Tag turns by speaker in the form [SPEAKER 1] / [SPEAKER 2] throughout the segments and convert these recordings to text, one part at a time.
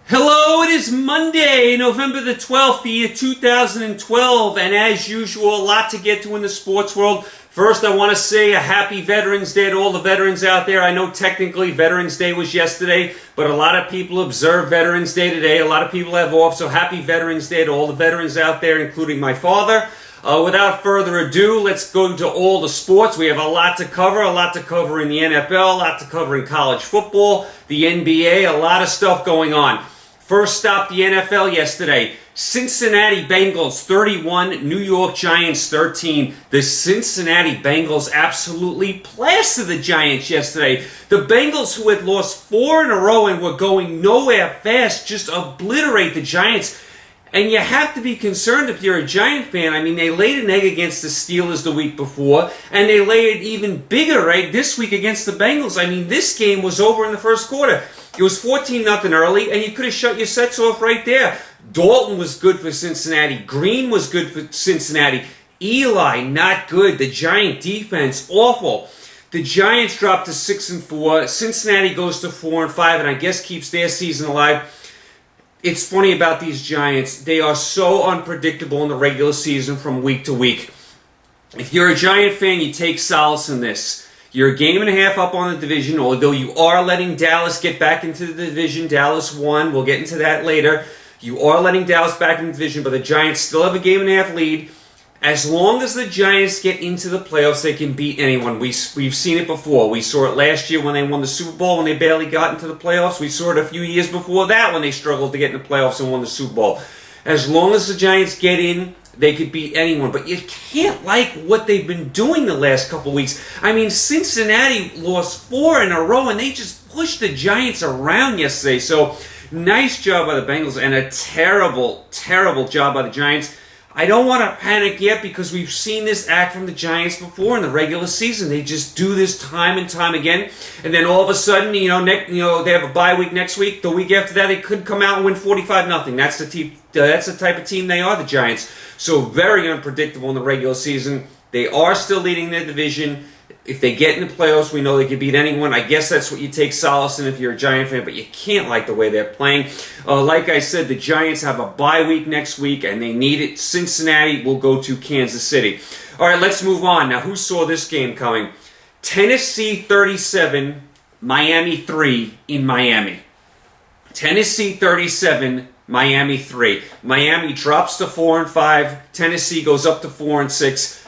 [SPEAKER 1] Hello, it is Monday, November the 12th, the year 2012, and as usual, a lot to get to in the sports world. First, I want to say a happy Veterans Day to all the veterans out there. I know technically Veterans Day was yesterday, but a lot of people observe Veterans Day today. A lot of people have off, so happy Veterans Day to all the veterans out there, including my father. Without further ado, let's go into all the sports. We have a lot to cover in the NFL, a lot to cover in college football, the NBA, a lot of stuff going on. First stop, the NFL yesterday. Cincinnati Bengals 31, New York Giants 13. The Cincinnati Bengals absolutely plastered the Giants yesterday. The Bengals, who had lost 4 in a row and were going nowhere fast, just obliterate the Giants. And you have to be concerned if you're a Giant fan. I mean, they laid an egg against the Steelers the week before, and they laid it even bigger egg this week against the Bengals. I mean, this game was over in the first quarter. It was 14-0 early, and you could have shut your sets off right there. Dalton was good for Cincinnati. Green was good for Cincinnati. Eli, not good. The Giant defense, awful. The Giants dropped to 6-4. Cincinnati goes to 4-5, and I guess keeps their season alive. It's funny about these Giants. They are so unpredictable in the regular season from week to week. If you're a Giant fan, you take solace in this. You're a game and a half up on the division, although you are letting Dallas get back into the division. Dallas won. We'll get into that later. You are letting Dallas back in the division, but the Giants still have a game and a half lead. As long as the Giants get into the playoffs, they can beat anyone. We've seen it before. We saw it last year when they won the Super Bowl, when they barely got into the playoffs. We saw it a few years before that when they struggled to get in the playoffs and won the Super Bowl. As long as the Giants get in, they could beat anyone. But you can't like what they've been doing the last couple weeks. I mean, Cincinnati lost 4 in a row, and they just pushed the Giants around yesterday. So, nice job by the Bengals, and a terrible, terrible job by the Giants. I don't want to panic yet because we've seen this act from the Giants before in the regular season. They just do this time and time again, and then all of a sudden, they have a bye week next week. The week after that, they could come out and win 45-0. That's the team. That's the type of team they are, the Giants. So very unpredictable in the regular season. They are still leading their division. If they get in the playoffs, we know they can beat anyone. I guess that's what you take solace in if you're a Giant fan, but you can't like the way they're playing. Like I said, the Giants have a bye week next week, and they need it. Cincinnati will go to Kansas City. All right, let's move on. Now, who saw this game coming? Tennessee 37, Miami 3 in Miami. Tennessee 37, Miami 3. Miami drops to 4-5. Tennessee goes up to 4-6.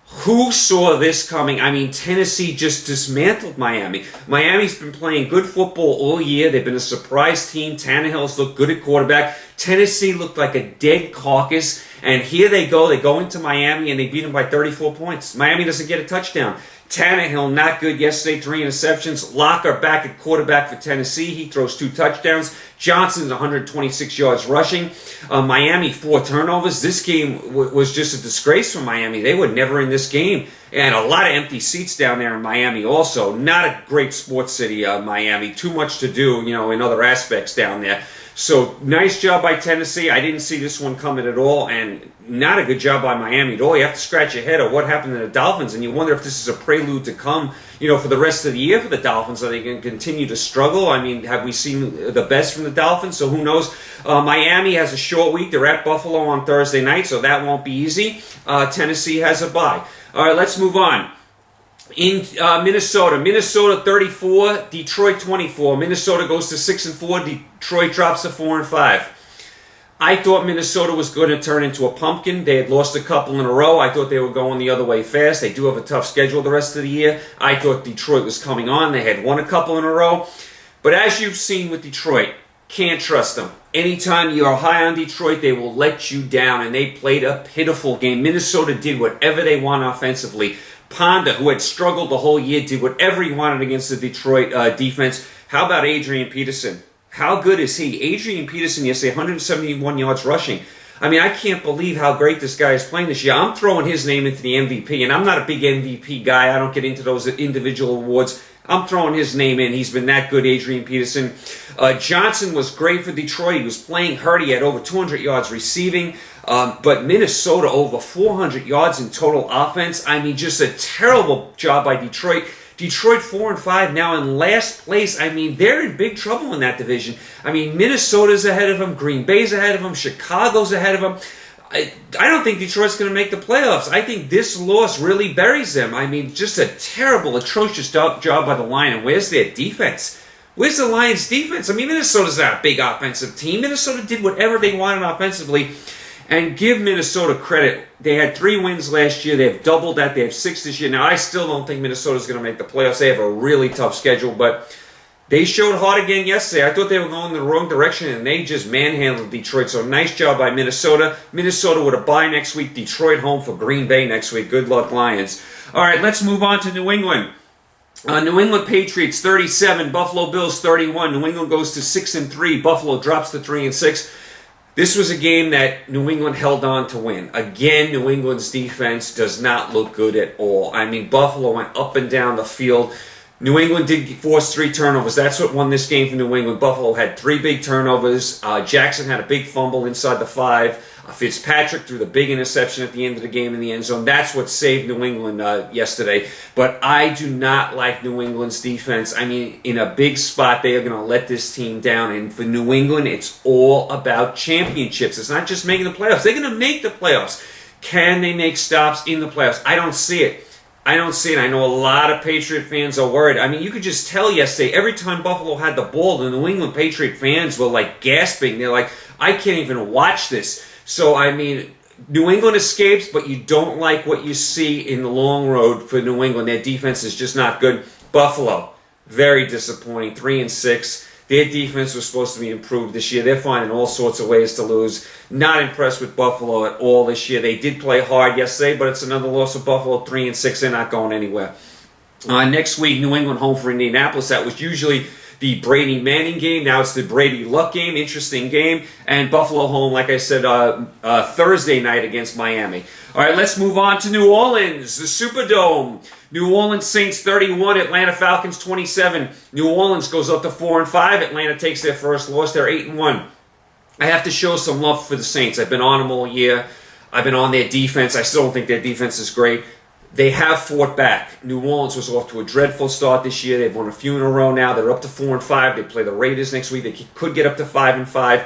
[SPEAKER 1] Who saw this coming? I mean, Tennessee just dismantled Miami. Miami's been playing good football all year. They've been a surprise team. Tannehill's looked good at quarterback. Tennessee looked like a dead carcass. And here they go. They go into Miami and they beat them by 34 points. Miami doesn't get a touchdown. Tannehill, not good yesterday, 3 interceptions. Locker back at quarterback for Tennessee. He throws 2 touchdowns. Johnson's 126 yards rushing. Miami, 4 turnovers. This game was just a disgrace for Miami. They were never in this game. And a lot of empty seats down there in Miami also. Not a great sports city, Miami. Too much to do, in other aspects down there. So, nice job by Tennessee. I didn't see this one coming at all, and not a good job by Miami at all. You have to scratch your head at what happened to the Dolphins, and you wonder if this is a prelude to come, for the rest of the year for the Dolphins. Are they going to continue to struggle? I mean, have we seen the best from the Dolphins? So, who knows? Miami has a short week. They're at Buffalo on Thursday night, so that won't be easy. Tennessee has a bye. All right, let's move on. In Minnesota 34, Detroit 24. Minnesota goes to 6-4. Detroit drops to 4-5. I thought Minnesota was going to turn into a pumpkin. They had lost a couple in a row. I thought they were going the other way fast. They do have a tough schedule the rest of the year. I thought Detroit was coming on. They had won a couple in a row. But as you've seen with Detroit, can't trust them. Anytime you are high on Detroit, they will let you down, and they played a pitiful game. Minnesota did whatever they want offensively. Ponda, who had struggled the whole year, did whatever he wanted against the Detroit defense. How about Adrian Peterson? How good is he? Adrian Peterson yesterday, 171 yards rushing. I mean, I can't believe how great this guy is playing this year. I'm throwing his name into the MVP, and I'm not a big MVP guy. I don't get into those individual awards. I'm throwing his name in. He's been that good, Adrian Peterson. Johnson was great for Detroit. He was playing hurt. He had over 200 yards receiving. But Minnesota over 400 yards in total offense. I mean, just a terrible job by Detroit. Detroit 4-5 now in last place. I mean, they're in big trouble in that division. I mean, Minnesota's ahead of them, Green Bay's ahead of them, Chicago's ahead of them. I don't think Detroit's going to make the playoffs. I think this loss really buries them. I mean, just a terrible, atrocious job by the line. And where's their defense? Where's the Lions' defense? I mean, Minnesota's not a big offensive team. Minnesota did whatever they wanted offensively. And give Minnesota credit. They had 3 wins last year. They've doubled that. They have 6 this year. Now, I still don't think Minnesota's going to make the playoffs. They have a really tough schedule, but they showed heart again yesterday. I thought they were going in the wrong direction, and they just manhandled Detroit. So nice job by Minnesota. Minnesota with a bye next week. Detroit home for Green Bay next week. Good luck, Lions. All right, let's move on to New England. New England Patriots 37, Buffalo Bills 31. New England goes to 6-3. Buffalo drops to 3-6. This was a game that New England held on to win. Again, New England's defense does not look good at all. I mean, Buffalo went up and down the field. New England did force 3 turnovers. That's what won this game for New England. Buffalo had 3 big turnovers. Jackson had a big fumble inside the 5. Fitzpatrick threw the big interception at the end of the game in the end zone. That's what saved New England yesterday. But I do not like New England's defense. I mean, in a big spot, they are going to let this team down. And for New England, it's all about championships. It's not just making the playoffs. They're going to make the playoffs. Can they make stops in the playoffs? I don't see it. I don't see it. I know a lot of Patriot fans are worried. I mean, you could just tell yesterday, every time Buffalo had the ball, the New England Patriot fans were like gasping. They're like, I can't even watch this. So, I mean, New England escapes, but you don't like what you see in the long road for New England. Their defense is just not good. Buffalo, very disappointing, 3-6. Their defense was supposed to be improved this year. They're finding all sorts of ways to lose. Not impressed with Buffalo at all this year. They did play hard yesterday, but it's another loss of Buffalo, 3-6. They're not going anywhere. Next week, New England home for Indianapolis. That was usually the Brady Manning game. Now it's the Brady Luck game. Interesting game. And Buffalo home, like I said, Thursday night against Miami. All right, let's move on to New Orleans, the Superdome. New Orleans Saints 31, Atlanta Falcons 27. New Orleans goes up to 4-5. Atlanta takes their first loss. They're 8-1. I have to show some love for the Saints. I've been on them all year. I've been on their defense. I still don't think their defense is great. They have fought back. New Orleans was off to a dreadful start this year. They've won a few in a row now. They're up to 4-5. They play the Raiders next week. They could get up to 5-5.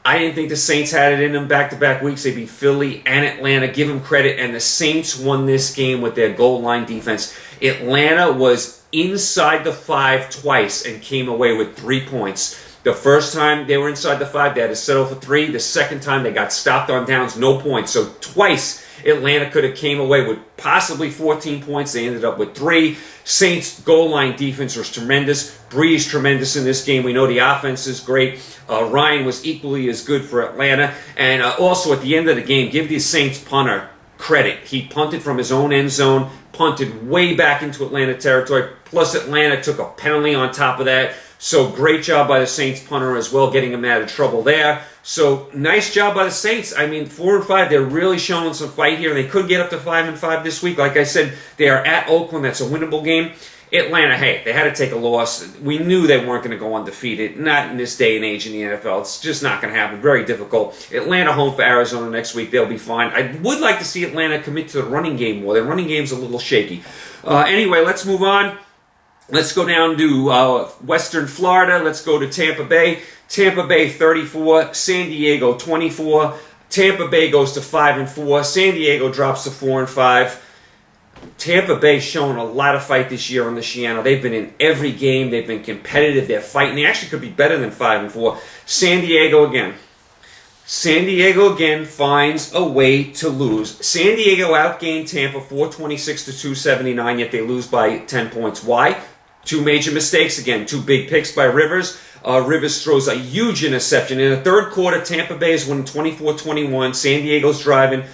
[SPEAKER 1] I didn't think the Saints had it in them back-to-back weeks. They beat Philly and Atlanta. Give them credit. And the Saints won this game with their goal line defense. Atlanta was inside the 5 twice and came away with 3 points. The first time they were inside the 5, they had to settle for 3. The second time, they got stopped on downs, no points. So twice, Atlanta could have came away with possibly 14 points. They ended up with 3. Saints' goal line defense was tremendous. Breeze tremendous in this game. We know the offense is great. Ryan was equally as good for Atlanta. And also at the end of the game, give the Saints punter credit. He punted from his own end zone, punted way back into Atlanta territory. Plus Atlanta took a penalty on top of that. So great job by the Saints punter as well, getting him out of trouble there. So nice job by the Saints. I mean, 4-5, they're really showing some fight here. They could get up to 5-5 this week. Like I said, they are at Oakland. That's a winnable game. Atlanta, hey, they had to take a loss. We knew they weren't going to go undefeated. Not in this day and age in the NFL. It's just not going to happen. Very difficult. Atlanta home for Arizona next week. They'll be fine. I would like to see Atlanta commit to the running game more. Their running game's a little shaky. Anyway, let's move on. Let's go down to Western Florida. Let's go to Tampa Bay. Tampa Bay 34, San Diego 24. Tampa Bay goes to 5-4. San Diego drops to 4-5. Tampa Bay showing a lot of fight this year on the Shiano. They've been in every game. They've been competitive. They're fighting. They actually could be better than 5-4. San Diego again. San Diego again finds a way to lose. San Diego outgained Tampa 426 to 279, yet they lose by 10 points. Why? 2 major mistakes again. 2 big picks by Rivers. Rivers throws a huge interception. In the third quarter, Tampa Bay is winning 24-21. San Diego's driving.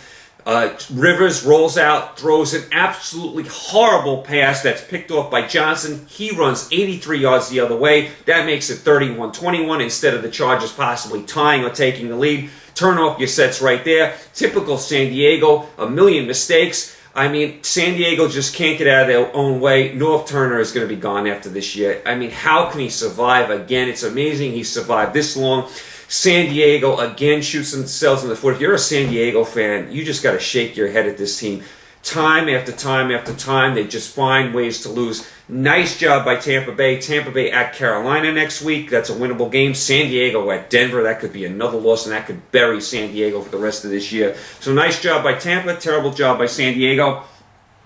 [SPEAKER 1] Rivers rolls out, throws an absolutely horrible pass that's picked off by Johnson. He runs 83 yards the other way. That makes it 31-21 instead of the Chargers possibly tying or taking the lead. Turn off your sets right there. Typical San Diego, a million mistakes. I mean, San Diego just can't get out of their own way. North Turner is going to be gone after this year. I mean, how can he survive again? It's amazing he survived this long. San Diego again shoots themselves in the foot. If you're a San Diego fan, you just got to shake your head at this team. Time after time after time, they just find ways to lose. Nice job by Tampa Bay. Tampa Bay at Carolina next week. That's a winnable game. San Diego at Denver. That could be another loss, and that could bury San Diego for the rest of this year. So nice job by Tampa. Terrible job by San Diego.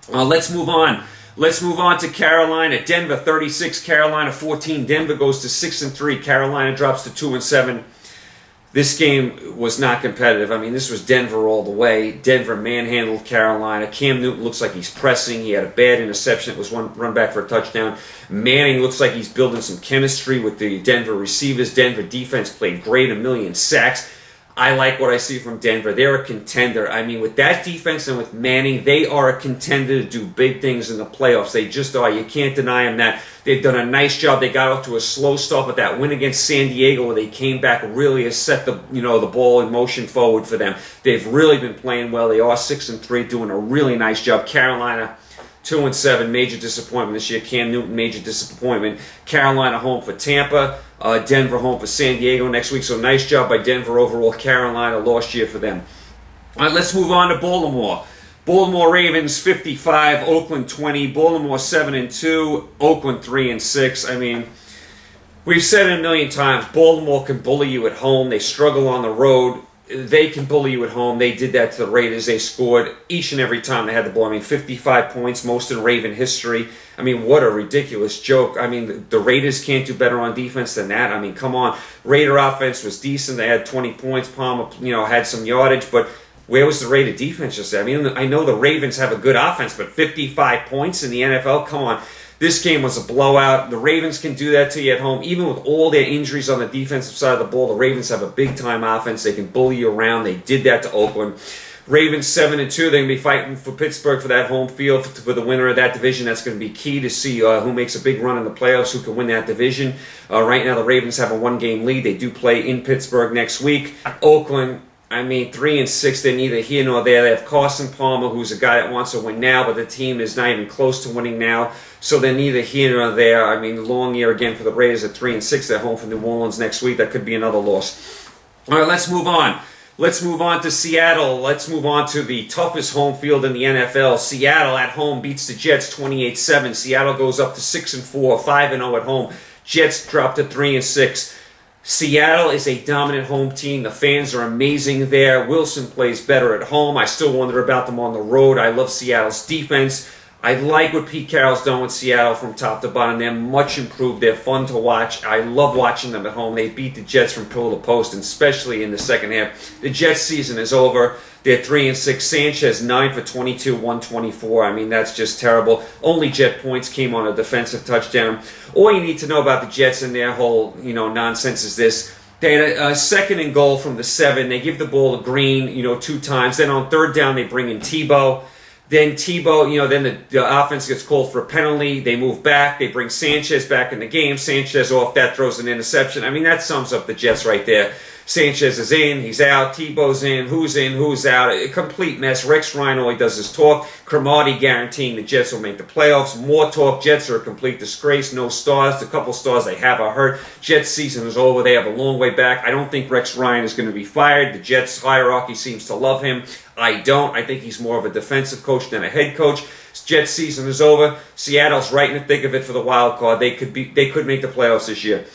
[SPEAKER 1] Let's move on. Let's move on to Carolina. Denver 36, Carolina 14. Denver goes to 6-3. Carolina drops to 2-7. This game was not competitive. I mean, this was Denver all the way. Denver manhandled Carolina. Cam Newton looks like he's pressing. He had a bad interception. It was one run back for a touchdown. Manning looks like he's building some chemistry with the Denver receivers. Denver defense played great, 1 million sacks. I like what I see from Denver. They're a contender. I mean, with that defense and with Manning, they are a contender to do big things in the playoffs. They just are. You can't deny them that. They've done a nice job. They got off to a slow start, but that win against San Diego where they came back really has set the ball in motion forward for them. They've really been playing well. They are 6-3, doing a really nice job. Carolina 2-7, major disappointment this year. Cam Newton, major disappointment. Carolina home for Tampa. Denver home for San Diego next week. So nice job by Denver overall. Carolina, lost year for them. All right, let's move on to Baltimore. Baltimore Ravens 55, Oakland 20. Baltimore 7-2, Oakland 3-6. I mean, we've said it a million times. Baltimore can bully you at home. They struggle on the road. They can bully you at home. They did that to the Raiders. They scored each and every time they had the ball. I mean, 55 points, most in Raven history. I mean, what a ridiculous joke. I mean, the Raiders can't do better on defense than that. I mean, come on. Raider offense was decent. They had 20 points. Palmer, had some yardage, but where was the Raider defense just there? I mean, I know the Ravens have a good offense, but 55 points in the NFL? Come on. This game was a blowout. The Ravens can do that to you at home. Even with all their injuries on the defensive side of the ball, the Ravens have a big-time offense. They can bully you around. They did that to Oakland. Ravens 7-2. They're going to be fighting for Pittsburgh for that home field for the winner of that division. That's going to be key to see who makes a big run in the playoffs, who can win that division. Right now, the Ravens have a 1-game lead. They do play in Pittsburgh next week. Oakland, 3-6, they're neither here nor there. They have Carson Palmer, who's a guy that wants to win now, but the team is not even close to winning now. So they're neither here nor there. I mean, long year again for the Raiders at 3-6. They're home for New Orleans next week. That could be another loss. All right, let's move on. Let's move on to Seattle. Let's move on to the toughest home field in the NFL. Seattle at home beats the Jets 28-7. Seattle goes up to 6-4, 5-0 at home. Jets drop to 3-6. Seattle is a dominant home team. The fans are amazing there. Wilson plays better at home. I still wonder about them on the road. I love Seattle's defense. I like what Pete Carroll's done with Seattle from top to bottom. They're much improved. They're fun to watch. I love watching them at home. They beat the Jets from pillar to post, and especially in the second half. The Jets season is over. They're 3-6. Sanchez 9 for 22, 124. I mean, that's just terrible. Only Jet points came on a defensive touchdown. All you need to know about the Jets and their whole, nonsense is this. They had a second and goal from the 7. They give the ball to Green, 2 times. Then on third down, they bring in Tebow. Then Tebow, then the offense gets called for a penalty. They move back. They bring Sanchez back in the game. Sanchez off that throws an interception. I mean, that sums up the Jets right there. Sanchez is in, he's out, Tebow's in, who's out. A complete mess. Rex Ryan, all he does is talk. Cromartie guaranteeing the Jets will make the playoffs. More talk. Jets are a complete disgrace. No stars. The couple stars they have are hurt. Jets season is over. They have a long way back. I don't think Rex Ryan is going to be fired. The Jets hierarchy seems to love him. I don't. I think he's more of a defensive coach than a head coach. Jets season is over. Seattle's right in the thick of it for the wild card. They could make the playoffs this year.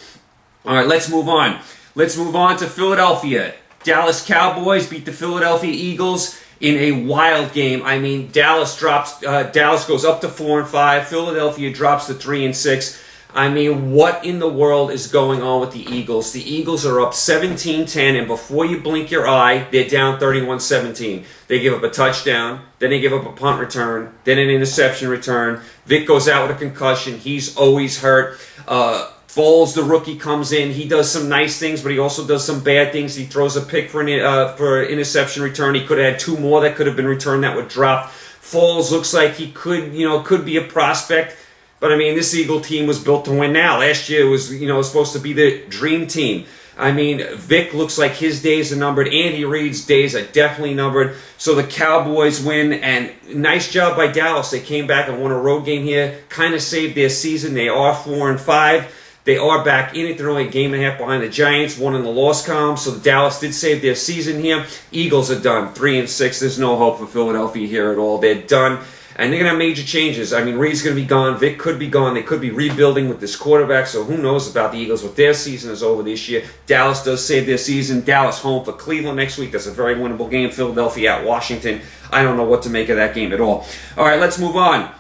[SPEAKER 1] All right, let's move on. Let's move on to Philadelphia. Dallas Cowboys beat the Philadelphia Eagles in a wild game. I mean, Dallas goes up to 4-5. Philadelphia drops to 3-6. I mean, what in the world is going on with the Eagles? The Eagles are up 17-10, and before you blink your eye, they're down 31-17. They give up a touchdown, then they give up a punt return, then an interception return. Vic goes out with a concussion. He's always hurt. Foles, the rookie, comes in. He does some nice things, but he also does some bad things. He throws a pick for an interception return. He could have had 2 more that could have been returned that would drop. Foles looks like he could be a prospect. But, I mean, this Eagle team was built to win now. Last year it was, supposed to be the dream team. I mean, Vic looks like his days are numbered. Andy Reid's days are definitely numbered. So the Cowboys win, and nice job by Dallas. They came back and won a road game here, kind of saved their season. They are 4-5. They are back in it. They're only a game and a half behind the Giants, 1 in the loss column. So Dallas did save their season here. Eagles are done, 3-6. There's no hope for Philadelphia here at all. They're done. and they're going to have major changes. I mean, Reed's going to be gone. Vic could be gone. They could be rebuilding with this quarterback, so who knows about the Eagles. But their season is over this year. Dallas does save their season. Dallas home for Cleveland next week. That's a very winnable game. Philadelphia at Washington. I don't know what to make of that game at all. All right, let's move on.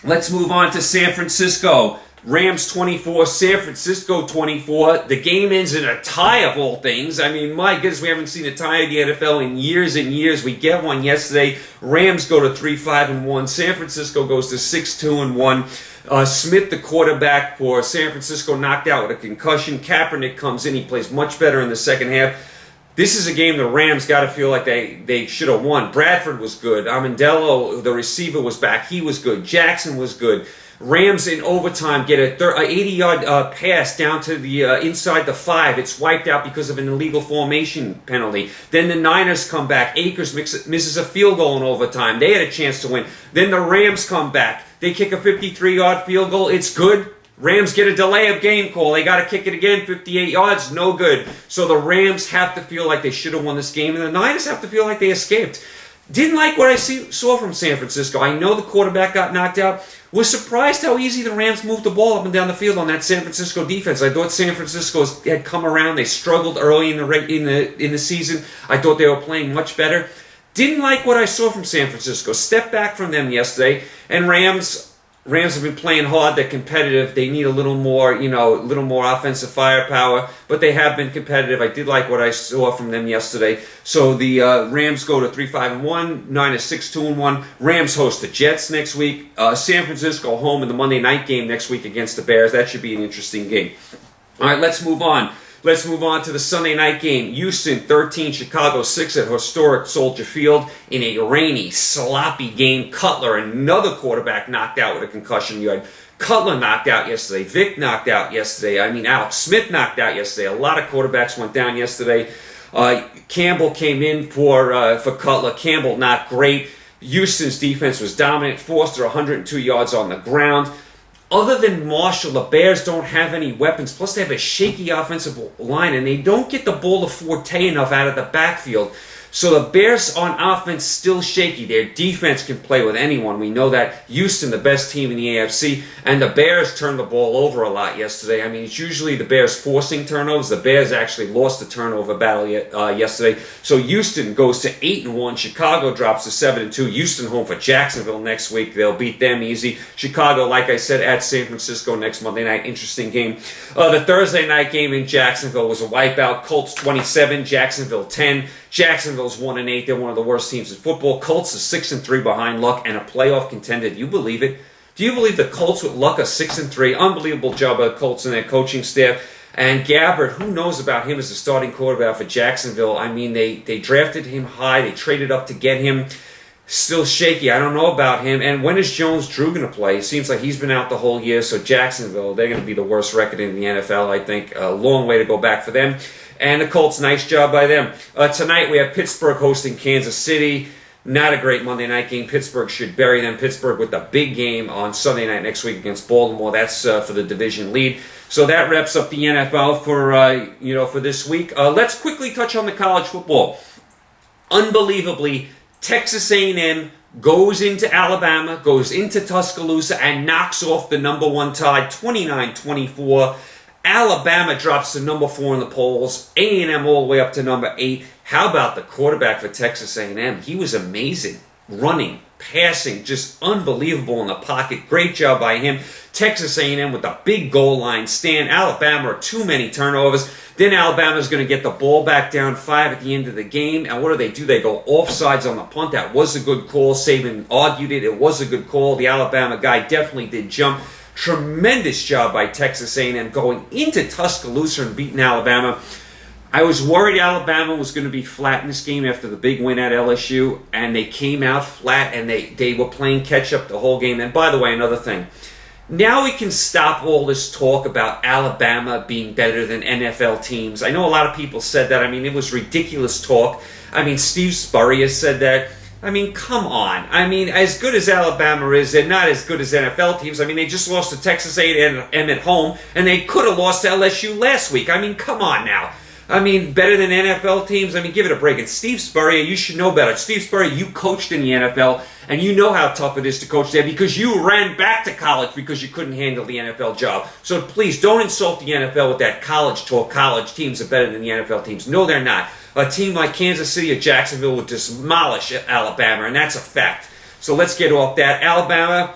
[SPEAKER 1] Let's move on to San Francisco. Rams 24, San Francisco 24. The game ends in a tie of all things. I mean, my goodness, we haven't seen a tie in the NFL in years and years. We get one yesterday. Rams go to 3-5-1. San Francisco goes to 6-2-1. Smith, the quarterback for San Francisco, knocked out with a concussion. Kaepernick comes in. He plays much better in the second half. This is a game the Rams got to feel like they should have won. Bradford was good. Amendola, the receiver, was back. He was good. Jackson was good. Rams in overtime get a 80-yard pass down to the inside the 5. It's wiped out because of an illegal formation penalty. Then the Niners come back. Akers misses a field goal in overtime. They had a chance to win. Then the Rams come back. They kick a 53-yard field goal. It's good. Rams get a delay of game call. They got to kick it again, 58 yards, no good. So the Rams have to feel like they should have won this game, and the Niners have to feel like they escaped. Didn't like what I saw from San Francisco. I know the quarterback got knocked out. Was surprised how easy the Rams moved the ball up and down the field on that San Francisco defense. I thought San Francisco had come around. They struggled early in the season. I thought they were playing much better. Didn't like what I saw from San Francisco. Stepped back from them yesterday, and Rams have been playing hard. They're competitive. They need a little more offensive firepower, but they have been competitive. I did like what I saw from them yesterday. So the Rams go to 3-5-1, Niners 6-2-1. Rams host the Jets next week. San Francisco home in the Monday night game next week against the Bears. That should be an interesting game. All right, let's move on. Let's move on to the Sunday night game. Houston 13, Chicago 6 at historic Soldier Field in a rainy, sloppy game. Cutler, another quarterback, knocked out with a concussion. You had Cutler knocked out yesterday. Vic knocked out yesterday. Alex Smith knocked out yesterday. A lot of quarterbacks went down yesterday. Campbell came in for Cutler. Campbell not great. Houston's defense was dominant. Foster 102 yards on the ground. Other than Marshall, the Bears don't have any weapons. Plus, they have a shaky offensive line, and they don't get the ball to Forte enough out of the backfield. So the Bears on offense still shaky. Their defense can play with anyone. We know that. Houston, the best team in the AFC, and the Bears turned the ball over a lot yesterday. I mean, it's usually the Bears forcing turnovers. The Bears actually lost the turnover battle yesterday. So Houston goes to 8-1. Chicago drops to 7-2. Houston home for Jacksonville next week. They'll beat them easy. Chicago, like I said, at San Francisco next Monday night. Interesting game. The Thursday night game in Jacksonville was a wipeout. Colts 27, Jacksonville 10. Jacksonville's 1-8. They're one of the worst teams in football. Colts are 6-3 behind Luck and a playoff contender. Do you believe it? Do you believe the Colts with Luck are 6-3? Unbelievable job by the Colts and their coaching staff. And Gabbard, who knows about him as a starting quarterback for Jacksonville? I mean, they drafted him high. They traded up to get him. Still shaky. I don't know about him. And when is Jones-Drew going to play? It seems like he's been out the whole year. So Jacksonville, they're going to be the worst record in the NFL, I think. A long way to go back for them. And the Colts, nice job by them. Tonight we have Pittsburgh hosting Kansas City. Not a great Monday night game. Pittsburgh should bury them. Pittsburgh with the big game on Sunday night next week against Baltimore. That's for the division lead. So that wraps up the NFL for this week. Let's quickly touch on the college football. Unbelievably, Texas A&M goes into Alabama, goes into Tuscaloosa, and knocks off the number one tide, 29-24. Alabama drops to number 4 in the polls. A&M all the way up to number 8. How about the quarterback for Texas A&M? He was amazing. Running, passing, just unbelievable in the pocket. Great job by him. Texas A&M with the big goal line stand. Alabama, too many turnovers. Then Alabama's going to get the ball back down 5 at the end of the game. And what do? They go offsides on the punt. That was a good call. Saban argued it. It was a good call. The Alabama guy definitely did jump. Tremendous job by Texas A&M going into Tuscaloosa and beating Alabama. I was worried Alabama was going to be flat in this game after the big win at LSU, and they came out flat, and they were playing catch-up the whole game. And by the way, another thing. Now we can stop all this talk about Alabama being better than NFL teams. I know a lot of people said that. I mean, it was ridiculous talk. I mean, Steve Spurrier said that. I mean, come on. I mean, as good as Alabama is, they're not as good as NFL teams. I mean, they just lost to Texas A&M at home, and they could have lost to LSU last week. I mean, come on now. I mean, better than NFL teams? I mean, give it a break. And Steve Spurrier, you should know better. Steve Spurrier, you coached in the NFL, and you know how tough it is to coach there because you ran back to college because you couldn't handle the NFL job. So please, don't insult the NFL with that college talk. College teams are better than the NFL teams. No, they're not. A team like Kansas City or Jacksonville would demolish Alabama, and that's a fact. So let's get off that. Alabama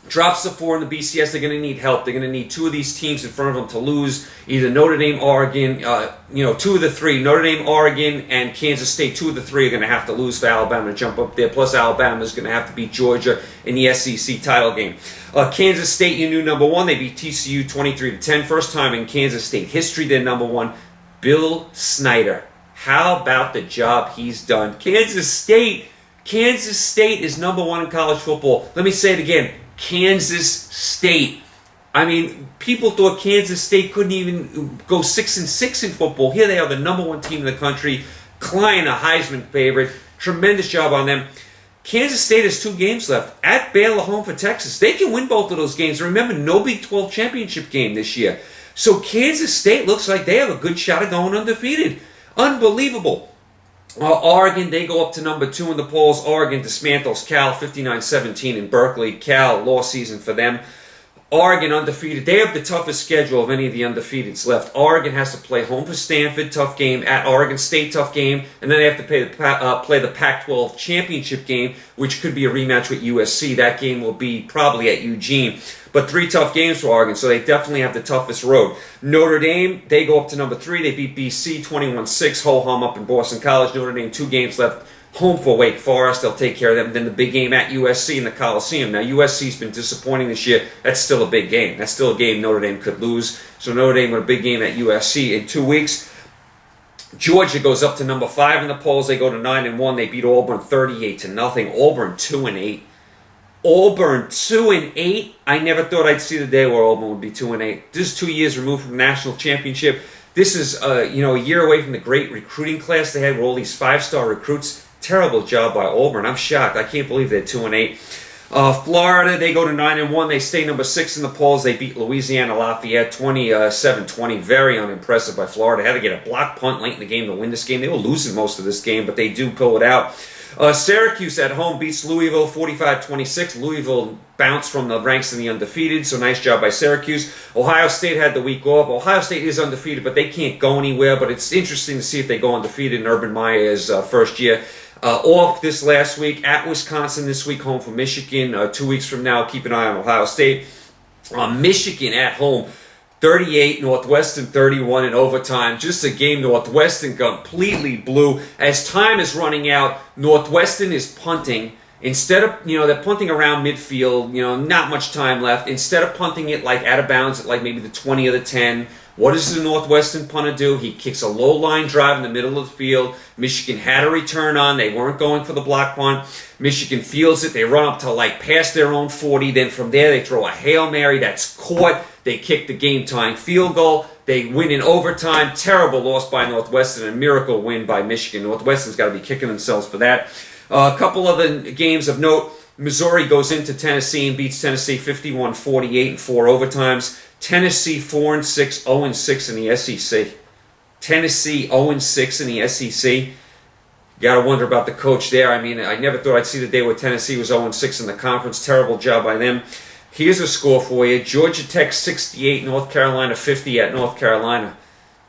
[SPEAKER 1] drops the 4 in the BCS. They're going to need help. They're going to need 2 of these teams in front of them to lose. Either Notre Dame, Oregon, 2 of the 3. Notre Dame, Oregon, and Kansas State, 2 of the 3 are going to have to lose for Alabama to jump up there. Plus, Alabama is going to have to beat Georgia in the SEC title game. Kansas State, you knew number 1. They beat TCU 23-10. First time in Kansas State history, they're number 1. Bill Snyder. How about the job he's done? Kansas State is number 1 in college football. Let me say it again. Kansas State. I mean, people thought Kansas State couldn't even go 6-6 in football. Here they are, the number 1 team in the country. Klein, a Heisman favorite. Tremendous job on them. Kansas State has 2 games left. At Baylor, home for Texas. They can win both of those games. Remember, no Big 12 championship game this year. So Kansas State looks like they have a good shot of going undefeated. Unbelievable. Oregon, they go up to number 2 in the polls. Oregon dismantles Cal 59-17 in Berkeley. Cal, lost season for them. Oregon undefeated. They have the toughest schedule of any of the undefeateds left. Oregon has to play home for Stanford, tough game. At Oregon State, tough game. And then they have to play the Pac-12 championship game, which could be a rematch with USC. That game will be probably at Eugene. But 3 tough games for Oregon, so they definitely have the toughest road. Notre Dame, they go up to number 3. They beat BC 21-6. Ho-hum up in Boston College. Notre Dame, 2 games left. Home for Wake Forest. They'll take care of them. Then the big game at USC in the Coliseum. Now, USC's been disappointing this year. That's still a big game. That's still a game Notre Dame could lose. So Notre Dame with a big game at USC in 2 weeks. Georgia goes up to number 5 in the polls. They go to 9-1. They beat Auburn 38-0. Auburn 2-8. Auburn 2-8. I never thought I'd see the day where Auburn would be 2-8. This is 2 years removed from the national championship. This is a year away from the great recruiting class they had with all these 5-star recruits. Terrible job by Auburn. I'm shocked. I can't believe they're 2-8. Florida, they go to 9-1. They stay number 6 in the polls. They beat Louisiana Lafayette 27-20. Very unimpressive by Florida. Had to get a block punt late in the game to win this game. They were losing most of this game, but they do pull it out. Syracuse at home beats Louisville 45-26. Louisville bounced from the ranks of the undefeated, so nice job by Syracuse. Ohio State had the week off. Ohio State is undefeated, but they can't go anywhere. But it's interesting to see if they go undefeated in Urban Meyer's first year. Off this last week at Wisconsin this week, home for Michigan. 2 weeks from now, keep an eye on Ohio State. Michigan at home, 38, Northwestern 31 in overtime. Just a game Northwestern completely blew. As time is running out, Northwestern is punting. Instead of, they're punting around midfield, not much time left. Instead of punting it like out of bounds at like maybe the 20 or the 10, what does the Northwestern punter do? He kicks a low line drive in the middle of the field. Michigan had a return on. They weren't going for the block punt. Michigan fields it. They run up to like past their own 40. Then from there they throw a Hail Mary that's caught. They kick the game-tying field goal. They win in overtime. Terrible loss by Northwestern. A miracle win by Michigan. Northwestern's got to be kicking themselves for that. A couple other games of note. Missouri goes into Tennessee and beats Tennessee 51-48 in 4 overtimes. Tennessee 4-6, 0-6 in the SEC. Tennessee 0-6 in the SEC. You got to wonder about the coach there. I mean, I never thought I'd see the day where Tennessee was 0-6 in the conference. Terrible job by them. Here's a score for you. Georgia Tech 68, North Carolina 50 at North Carolina.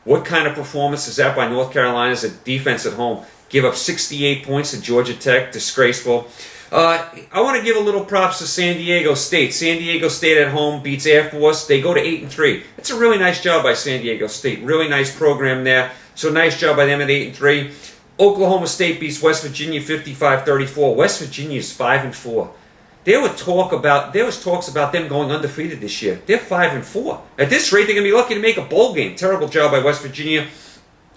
[SPEAKER 1] What kind of performance is that by North Carolina's defense at home? Give up 68 points to Georgia Tech. Disgraceful. I want to give a little props to San Diego State. San Diego State at home beats Air Force. They go to 8-3. That's a really nice job by San Diego State. Really nice program there. So nice job by them at 8-3. Oklahoma State beats West Virginia 55-34. West Virginia is 5-4. There was talks about them going undefeated this year. They're 5-4. At this rate, they're going to be lucky to make a bowl game. Terrible job by West Virginia.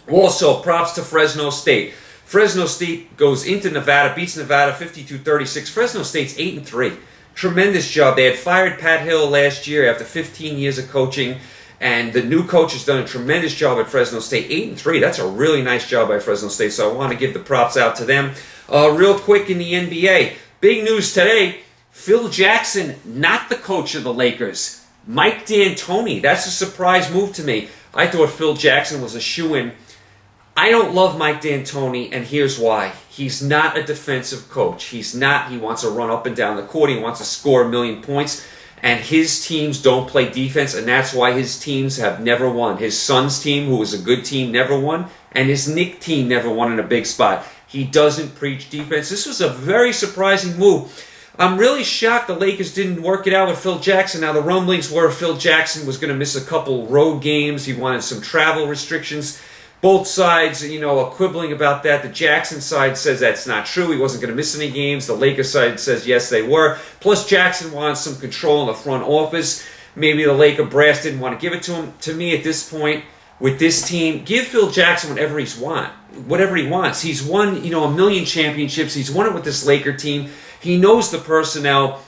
[SPEAKER 1] Also, props to Fresno State. Fresno State goes into Nevada, beats Nevada 52-36. Fresno State's 8-3. Tremendous job. They had fired Pat Hill last year after 15 years of coaching, and the new coach has done a tremendous job at Fresno State. 8-3. That's a really nice job by Fresno State, so I want to give the props out to them. Real quick in the NBA, big news today. Phil Jackson, not the coach of the Lakers. Mike D'Antoni. That's a surprise move to me. I thought Phil Jackson was a shoo-in. I don't love Mike D'Antoni, and here's why. He's not a defensive coach. He's not. He wants to run up and down the court. He wants to score a million points. And his teams don't play defense, and that's why his teams have never won. His son's team, who was a good team, never won, and his Knicks team never won in a big spot. He doesn't preach defense. This was a very surprising move. I'm really shocked the Lakers didn't work it out with Phil Jackson. Now, the rumblings were Phil Jackson was going to miss a couple road games. He wanted some travel restrictions. Both sides, are quibbling about that. The Jackson side says that's not true. He wasn't going to miss any games. The Lakers side says yes, they were. Plus, Jackson wants some control in the front office. Maybe the Laker brass didn't want to give it to him. To me, at this point, with this team, give Phil Jackson whatever he wants. He's won, a million championships. He's won it with this Laker team. He knows the personnel.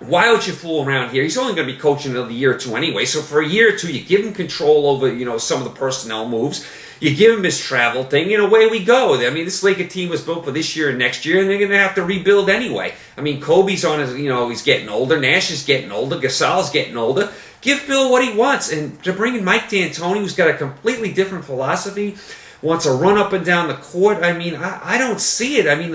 [SPEAKER 1] Why would you fool around here? He's only going to be coaching another year or two anyway. So for a year or two, you give him control over, some of the personnel moves. You give him his travel thing, and away we go. I mean, this Laker team was built for this year and next year, and they're going to have to rebuild anyway. I mean, Kobe's on his, he's getting older. Nash is getting older. Gasol's getting older. Give Phil what he wants. And to bring in Mike D'Antoni, who's got a completely different philosophy, wants to run up and down the court. I mean, I don't see it. I mean,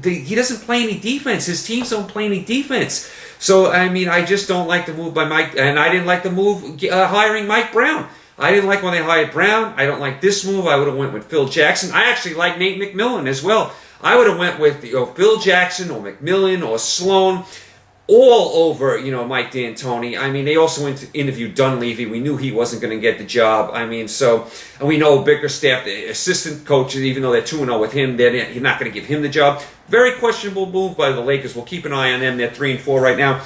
[SPEAKER 1] he doesn't play any defense. His teams don't play any defense. So, I mean, I just don't like the move by Mike, and I didn't like the move hiring Mike Brown. I didn't like when they hired Brown. I don't like this move. I would have went with Phil Jackson. I actually like Nate McMillan as well. I would have went with Phil Jackson or McMillan or Sloan all over, Mike D'Antoni. I mean, they also interviewed Dunleavy. We knew he wasn't going to get the job. I mean, and we know Bickerstaff, the assistant coaches, even though they're 2-0 with him, he's not going to give him the job. Very questionable move by the Lakers. We'll keep an eye on them. They're 3-4 right now.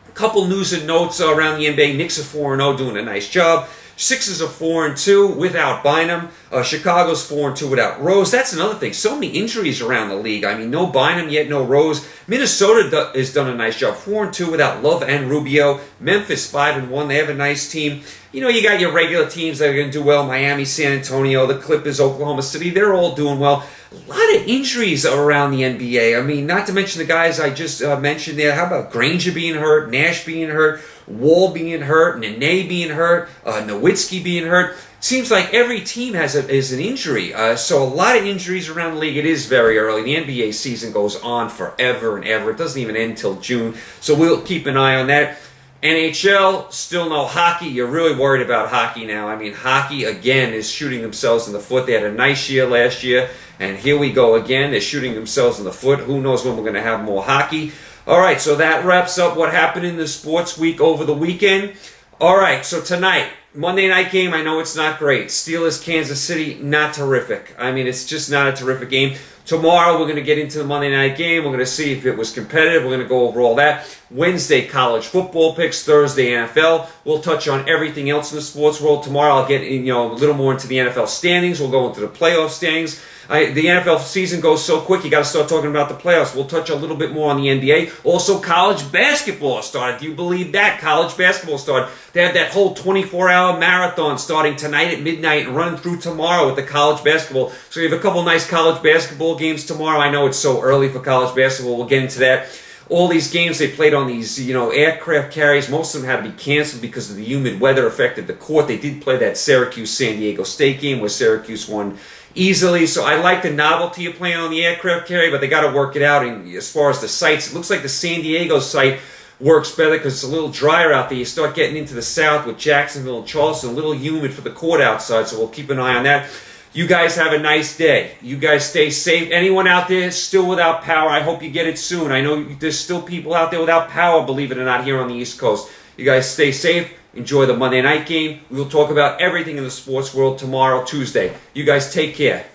[SPEAKER 1] A couple news and notes around the NBA. Knicks are 4-0, doing a nice job. Sixers are 4-2 without Bynum. Chicago's 4-2 without Rose. That's another thing. So many injuries around the league. I mean, no Bynum yet, no Rose. Minnesota has done a nice job. 4-2 without Love and Rubio. Memphis 5-1. They have a nice team. You got your regular teams that are going to do well. Miami, San Antonio, the Clippers, Oklahoma City. They're all doing well. A lot of injuries around the NBA. I mean, not to mention the guys I just mentioned there. How about Granger being hurt, Nash being hurt, Wall being hurt, Nene being hurt, Nowitzki being hurt. Seems like every team is an injury. So a lot of injuries around the league. It is very early. The NBA season goes on forever and ever. It doesn't even end until June. So we'll keep an eye on that. NHL, still no hockey. You're really worried about hockey now. I mean, hockey, again, is shooting themselves in the foot. They had a nice year last year, and here we go again. They're shooting themselves in the foot. Who knows when we're going to have more hockey. All right, so that wraps up what happened in the sports week over the weekend. All right, so tonight, Monday night game, I know it's not great. Steelers, Kansas City, not terrific. I mean, it's just not a terrific game. Tomorrow, we're going to get into the Monday night game. We're going to see if it was competitive. We're going to go over all that. Wednesday, college football picks. Thursday, NFL. We'll touch on everything else in the sports world. Tomorrow, I'll get a little more into the NFL standings. We'll go into the playoff standings. The NFL season goes so quick, you got to start talking about the playoffs. We'll touch a little bit more on the NBA. Also, college basketball started. Do you believe that? College basketball started. They have that whole 24-hour marathon starting tonight at midnight and running through tomorrow with the college basketball. So you have a couple nice college basketball games tomorrow. I know it's so early for college basketball. We'll get into that. All these games they played on these, aircraft carriers. Most of them had to be canceled because of the humid weather affected the court. They did play that Syracuse-San Diego State game where Syracuse won easily. So I like the novelty of playing on the aircraft carrier, but they got to work it out. And as far as the sites, it looks like the San Diego site works better because it's a little drier out there. You start getting into the south with Jacksonville and Charleston, a little humid for the court outside, so we'll keep an eye on that. You guys have a nice day. You guys stay safe. Anyone out there still without power, I hope you get it soon. I know there's still people out there without power, believe it or not, here on the East Coast. You guys stay safe. Enjoy the Monday night game. We'll talk about everything in the sports world tomorrow, Tuesday. You guys take care.